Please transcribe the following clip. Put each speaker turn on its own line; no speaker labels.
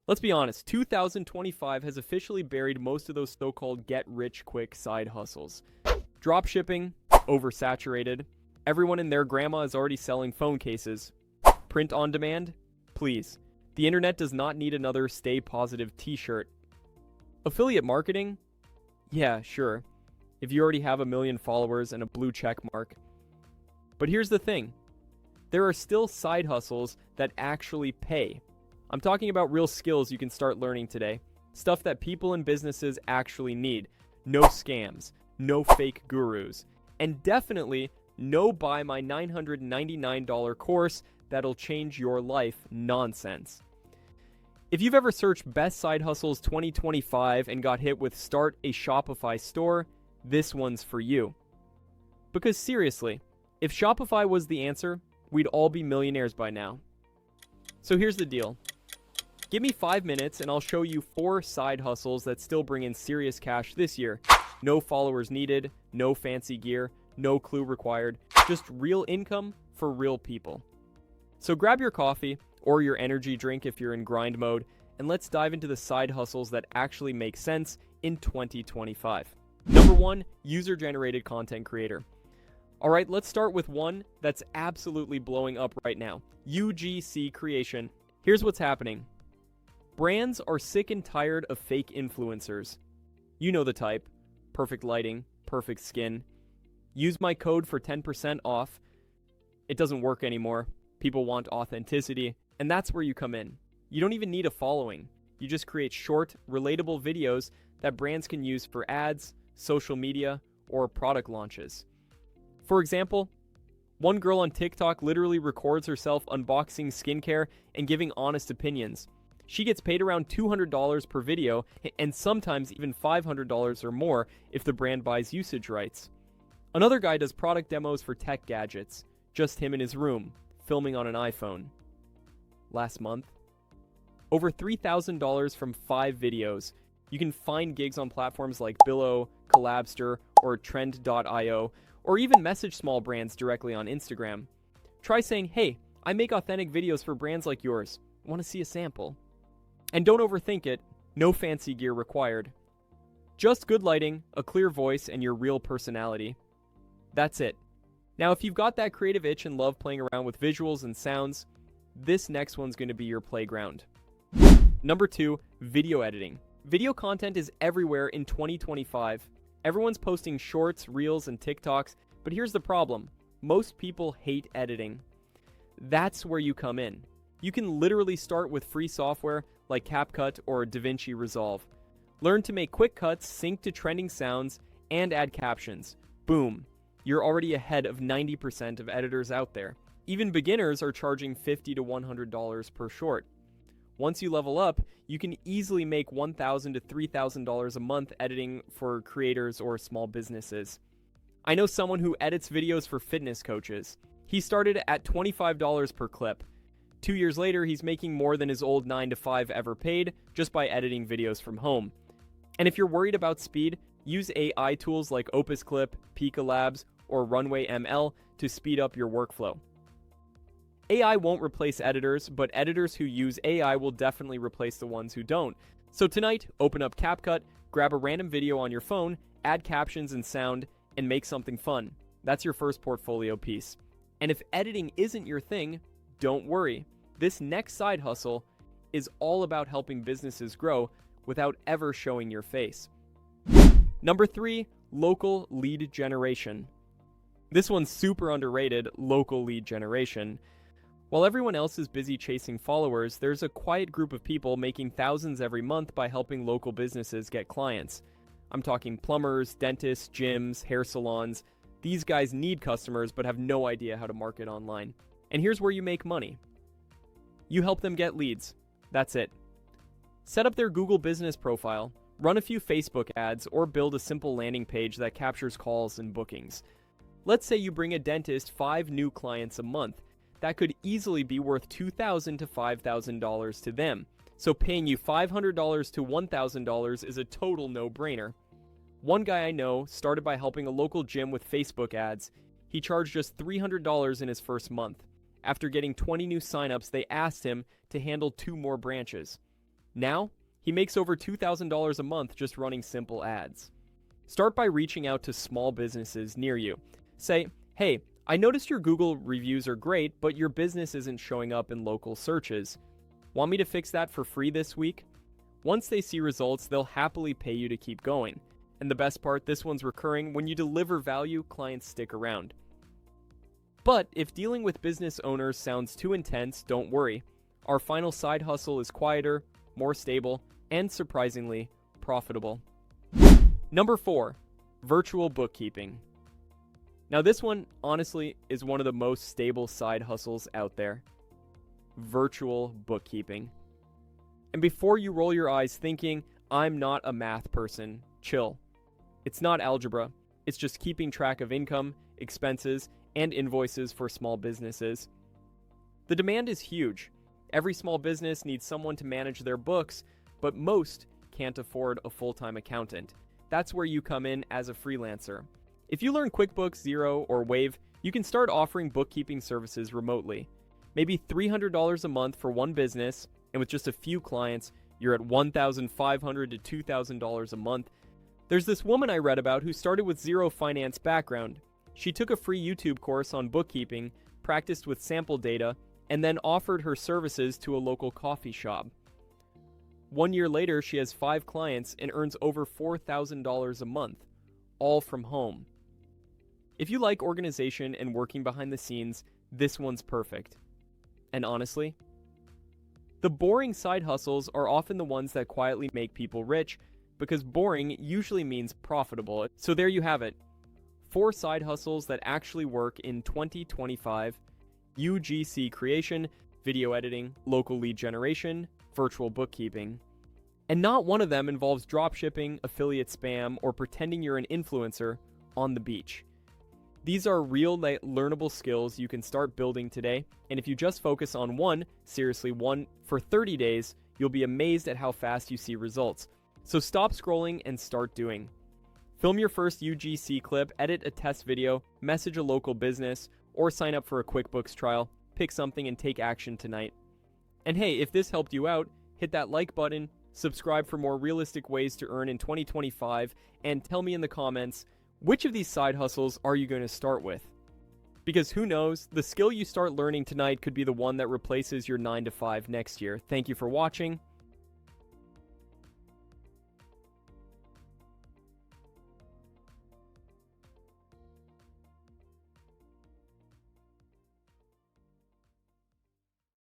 Let's be honest, 2025 has officially buried most of those so-called get-rich-quick side hustles. Dropshipping, oversaturated. Everyone and their grandma is already selling phone cases. Print on demand? Please. The internet does not need another Stay Positive t-shirt. Affiliate marketing? Yeah, sure. If you already have 1 million followers and a blue check mark. But here's the thing. There are still side hustles that actually pay. I'm talking about real skills you can start learning today. Stuff that people and businesses actually need. No scams. No fake gurus. And definitely no buy my $999 course that'll change your life nonsense. If you've ever searched Best Side Hustles 2025 and got hit with Start a Shopify Store, this one's for you. Because seriously, if Shopify was the answer, we'd all be millionaires by now. So here's the deal. Give me 5 minutes and I'll show you 4 side hustles that still bring in serious cash this year. No followers needed, no fancy gear, no clue required, just real income for real people. So grab your coffee or your energy drink if you're in grind mode, and let's dive into the side hustles that actually make sense in 2025. Number 1, user-generated content creator. Alright, let's start with one that's absolutely blowing up right now. UGC creation. Here's what's happening. Brands are sick and tired of fake influencers. You know the type. Perfect lighting, perfect skin. Use my code for 10% off. It doesn't work anymore. People want authenticity, and that's where you come in. You don't even need a following. You just create short, relatable videos that brands can use for ads, social media, or product launches. For example, one girl on TikTok literally records herself unboxing skincare and giving honest opinions. She gets paid around $200 per video, and sometimes even $500 or more if the brand buys usage rights. Another guy does product demos for tech gadgets, just him in his room, filming on an iPhone. Last month, over $3,000 from 5 videos. You can find gigs on platforms like Billo, Collabster, or Trend.io, or even message small brands directly on Instagram. Try saying, hey, I make authentic videos for brands like yours. Want to see a sample? And don't overthink it, no fancy gear required. Just good lighting, a clear voice, and your real personality. That's it. Now, if you've got that creative itch and love playing around with visuals and sounds, this next one's going to be your playground. Number 2, video editing. Video content is everywhere in 2025. Everyone's posting shorts, reels, and TikToks, but here's the problem. Most people hate editing. That's where you come in. You can literally start with free software like CapCut or DaVinci Resolve. Learn to make quick cuts, sync to trending sounds, and add captions. Boom. You're already ahead of 90% of editors out there. Even beginners are charging $50 to $100 per short. Once you level up, you can easily make $1,000 to $3,000 a month editing for creators or small businesses. I know someone who edits videos for fitness coaches. He started at $25 per clip. 2 years later, he's making more than his old 9 to 5 ever paid just by editing videos from home. And if you're worried about speed, use AI tools like Opus Clip, Pika Labs, or Runway ML to speed up your workflow. AI won't replace editors, but editors who use AI will definitely replace the ones who don't. So tonight, open up CapCut, grab a random video on your phone, add captions and sound, and make something fun. That's your first portfolio piece. And if editing isn't your thing, don't worry. This next side hustle is all about helping businesses grow without ever showing your face. Number 3, local lead generation. This one's super underrated, local lead generation. While everyone else is busy chasing followers, there's a quiet group of people making thousands every month by helping local businesses get clients. I'm talking plumbers, dentists, gyms, hair salons. These guys need customers but have no idea how to market online. And here's where you make money. You help them get leads. That's it. Set up their Google business profile, run a few Facebook ads, or build a simple landing page that captures calls and bookings. Let's say you bring a dentist 5 new clients a month. That could easily be worth $2,000 to $5,000 to them. So paying you $500 to $1,000 is a total no-brainer. One guy I know started by helping a local gym with Facebook ads. He charged just $300 in his first month. After getting 20 new signups, they asked him to handle 2 more branches. Now, he makes over $2,000 a month just running simple ads. Start by reaching out to small businesses near you. Say, hey, I noticed your Google reviews are great, but your business isn't showing up in local searches. Want me to fix that for free this week? Once they see results, they'll happily pay you to keep going. And the best part, this one's recurring. When you deliver value, clients stick around. But if dealing with business owners sounds too intense, don't worry. Our final side hustle is quieter, more stable, and surprisingly profitable. Number 4, virtual bookkeeping. Now this one, honestly, is one of the most stable side hustles out there. Virtual bookkeeping. And before you roll your eyes thinking, I'm not a math person, chill. It's not algebra. It's just keeping track of income, expenses, and invoices for small businesses. The demand is huge. Every small business needs someone to manage their books, but most can't afford a full-time accountant. That's where you come in as a freelancer. If you learn QuickBooks, Xero, or Wave, you can start offering bookkeeping services remotely. Maybe $300 a month for one business, and with just a few clients, you're at $1,500 to $2,000 a month. There's this woman I read about who started with zero finance background. She took a free YouTube course on bookkeeping, practiced with sample data, and then offered her services to a local coffee shop. 1 year later, she has 5 clients and earns over $4,000 a month, all from home. If you like organization and working behind the scenes, this one's perfect. And honestly, the boring side hustles are often the ones that quietly make people rich, because boring usually means profitable. So there you have it. 4 side hustles that actually work in 2025: UGC creation, video editing, local lead generation, virtual bookkeeping. And not one of them involves dropshipping, affiliate spam, or pretending you're an influencer on the beach. These are real learnable skills you can start building today, and if you just focus on one, seriously one, for 30 days, you'll be amazed at how fast you see results. So stop scrolling and start doing. Film your first UGC clip, edit a test video, message a local business, or sign up for a QuickBooks trial. Pick something and take action tonight. And hey, if this helped you out, hit that like button, subscribe for more realistic ways to earn in 2025, and tell me in the comments, which of these side hustles are you going to start with? Because who knows, the skill you start learning tonight could be the one that replaces your 9 to 5 next year. Thank you for watching.